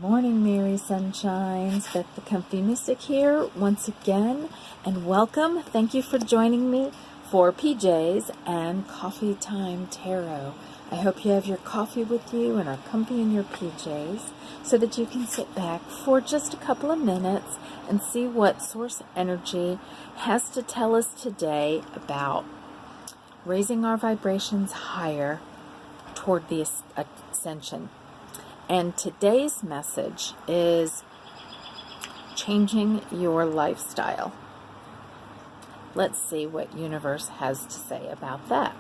Morning, Merry Sunshines. Beth the Comfy Mystic here once again, and welcome. Thank you for joining me for PJs and Coffee Time Tarot. I hope you have your coffee with you and are comfy in your PJs so that you can sit back for just a couple of minutes and see what Source Energy has to tell us today about raising our vibrations higher toward the ascension. And today's message is changing your lifestyle. Let's see what universe has to say about that.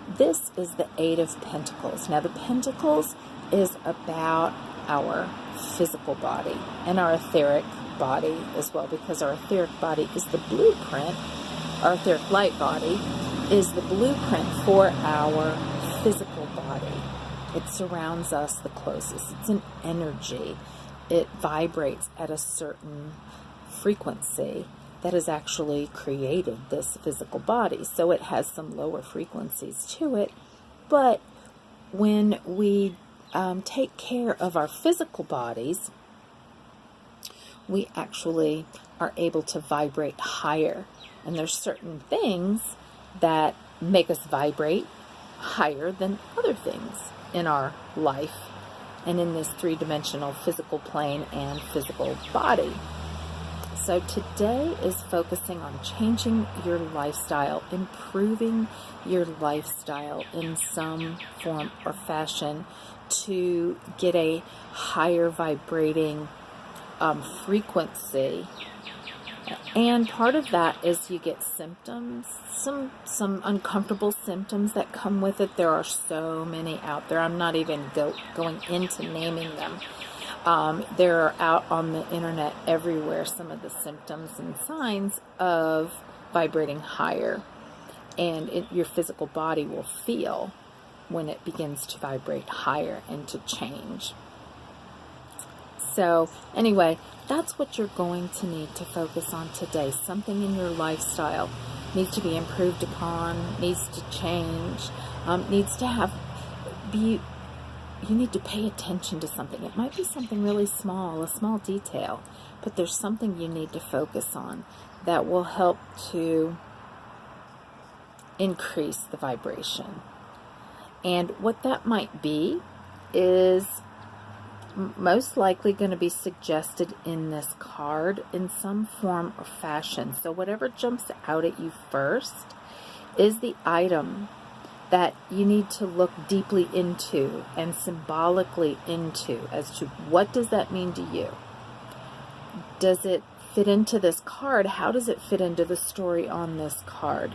This is the Eight of Pentacles. Now, the Pentacles is about our physical body and our etheric body as well, because our etheric body is the blueprint. Our etheric light body is the blueprint for our physical body. It surrounds us the closest. It's an energy. It vibrates at a certain frequency that has actually created this physical body. So it has some lower frequencies to it. But when we take care of our physical bodies, we actually are able to vibrate higher. And there's certain things that make us vibrate higher than other things in our life and in this three-dimensional physical plane and physical body. So today is focusing on changing your lifestyle, improving your lifestyle in some form or fashion to get a higher vibrating frequency. And part of that is you get symptoms, some uncomfortable symptoms that come with it. There are so many out there. I'm not even going into naming them. They're out on the internet everywhere, some of the symptoms and signs of vibrating higher. And your physical body will feel when it begins to vibrate higher and to change. So anyway, that's what you're going to need to focus on today. Something in your lifestyle needs to be improved upon, needs to change, needs to you need to pay attention to something. It might be something really small, a small detail, but there's something you need to focus on that will help to increase the vibration. And what that might be is most likely going to be suggested in this card in some form or fashion. So whatever jumps out at you first is the item that you need to look deeply into and symbolically into as to what does that mean to you. Does it fit into this card? How does it fit into the story on this card?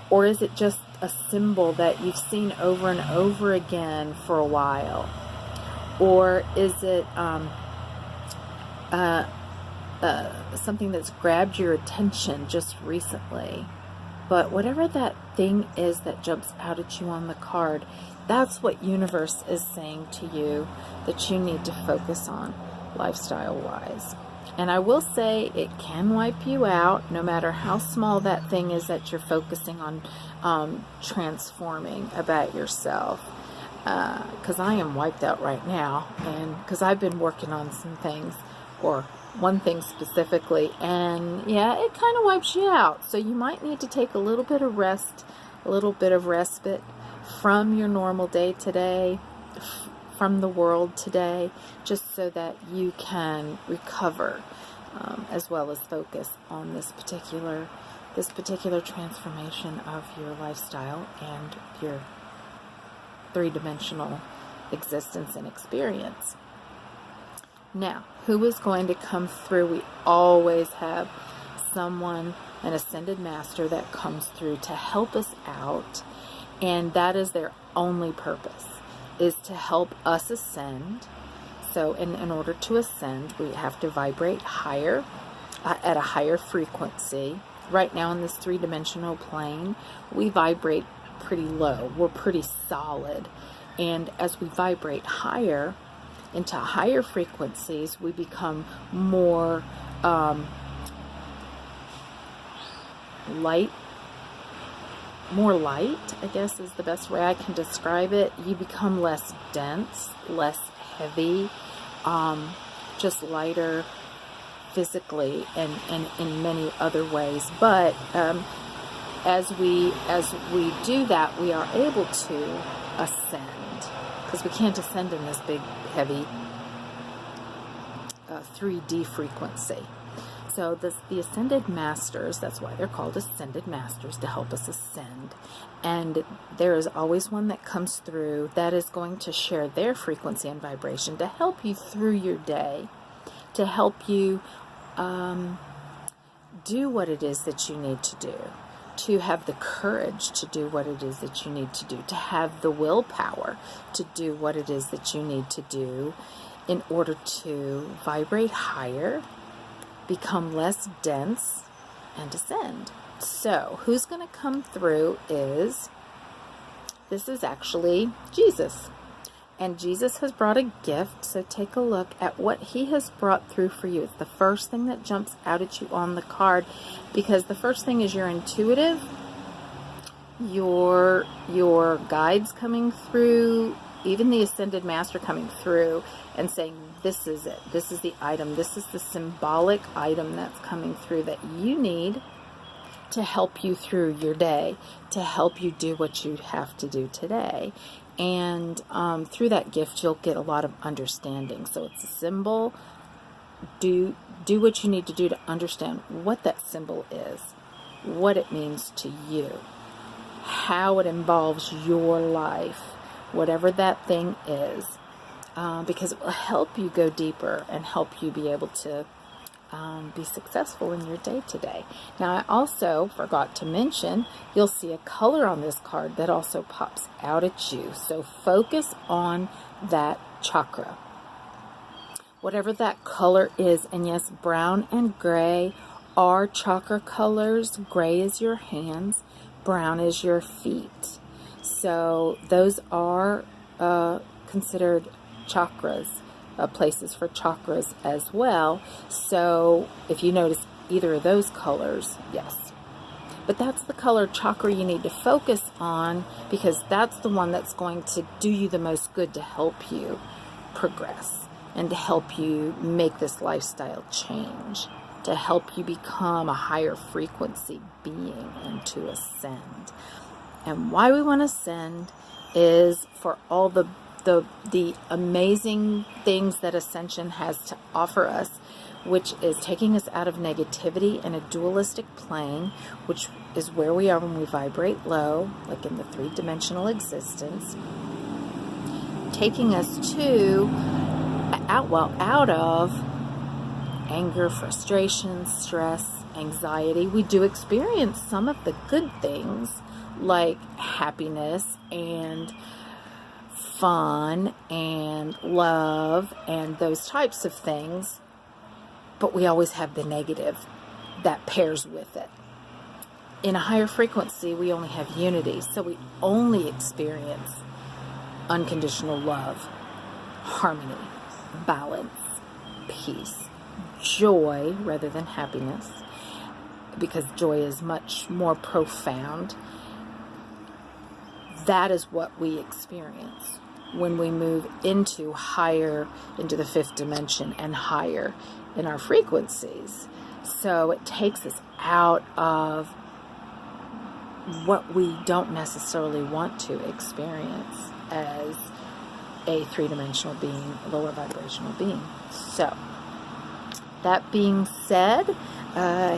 Or is it just a symbol that you've seen over and over again for a while? Or is it something that's grabbed your attention just recently? But whatever that thing is that jumps out at you on the card, that's what universe is saying to you that you need to focus on lifestyle-wise. And I will say it can wipe you out, no matter how small that thing is that you're focusing on transforming about yourself. Because I am wiped out right now, and because I've been working on some things, or one thing specifically, and yeah, it kind of wipes you out. So you might need to take a little bit of rest, a little bit of respite from your normal day today, from the world today, just so that you can recover, as well as focus on this particular transformation of your lifestyle and your three-dimensional existence and experience. Now, who is going to come through? We always have someone, an ascended master, that comes through to help us out, and that is their only purpose, is to help us ascend. So in order to ascend, we have to vibrate higher, at a higher frequency. Right now in this three-dimensional plane, we vibrate pretty low. We're pretty solid. And as we vibrate higher, into higher frequencies, we become more light more light, I guess is the best way I can describe it. You become less dense, less heavy, just lighter physically and in many other ways. But as we do that, we are able to ascend, because we can't ascend in this big, heavy 3D frequency. So the ascended masters, that's why they're called ascended masters, to help us ascend. And there is always one that comes through that is going to share their frequency and vibration to help you through your day, to help you do what it is that you need to do, to have the courage to do what it is that you need to do, to have the willpower to do what it is that you need to do in order to vibrate higher, become less dense, and ascend. So who's going to come through this is actually Jesus. And Jesus has brought a gift, so take a look at what he has brought through for you. It's the first thing that jumps out at you on the card, because the first thing is your intuitive, your guides coming through, even the ascended master coming through and saying, this is it, this is the item, this is the symbolic item that's coming through that you need to help you through your day, to help you do what you have to do today. And through that gift, you'll get a lot of understanding. So it's a symbol. Do what you need to do to understand what that symbol is, what it means to you, how it involves your life, whatever that thing is, because it will help you go deeper and help you be able to be successful in your day-to-day. Now, I also forgot to mention, you'll see a color on this card that also pops out at you. So focus on that chakra, whatever that color is. And yes, brown and gray are chakra colors. Gray is your hands, brown is your feet. So those are considered chakras. Places for chakras as well. So if you notice either of those colors, yes. But that's the color chakra you need to focus on, because that's the one that's going to do you the most good to help you progress and to help you make this lifestyle change, to help you become a higher frequency being and to ascend. And why we want to ascend is for all the amazing things that ascension has to offer us, which is taking us out of negativity and a dualistic plane, which is where we are when we vibrate low, like in the three-dimensional existence, taking us out of anger, frustration, stress, anxiety. We do experience some of the good things like happiness and fun and love and those types of things, but we always have the negative that pairs with it. In a higher frequency, we only have unity, so we only experience unconditional love, harmony, balance, peace, joy rather than happiness, because joy is much more profound. That is what we experience when we move into the fifth dimension and higher in our frequencies. So it takes us out of what we don't necessarily want to experience as a three-dimensional being, a lower vibrational being. So that being said,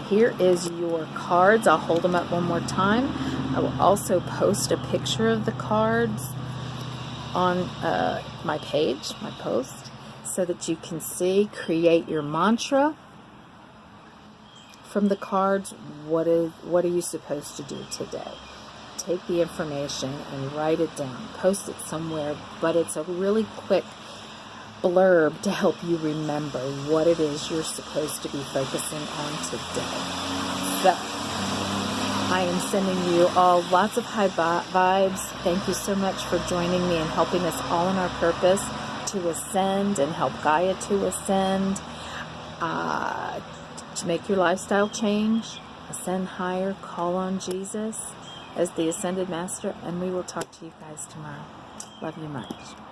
here is your cards. I'll hold them up one more time. I will also post a picture of the cards on my page, my post, so that you can see, create your mantra from the cards. What are you supposed to do today? Take the information and write it down. Post it somewhere, but it's a really quick blurb to help you remember what it is you're supposed to be focusing on today. So I am sending you all lots of high vibes. Thank you so much for joining me and helping us all in our purpose to ascend and help Gaia to ascend, to make your lifestyle change, ascend higher, call on Jesus, as the Ascended Master, and we will talk to you guys tomorrow. Love you much.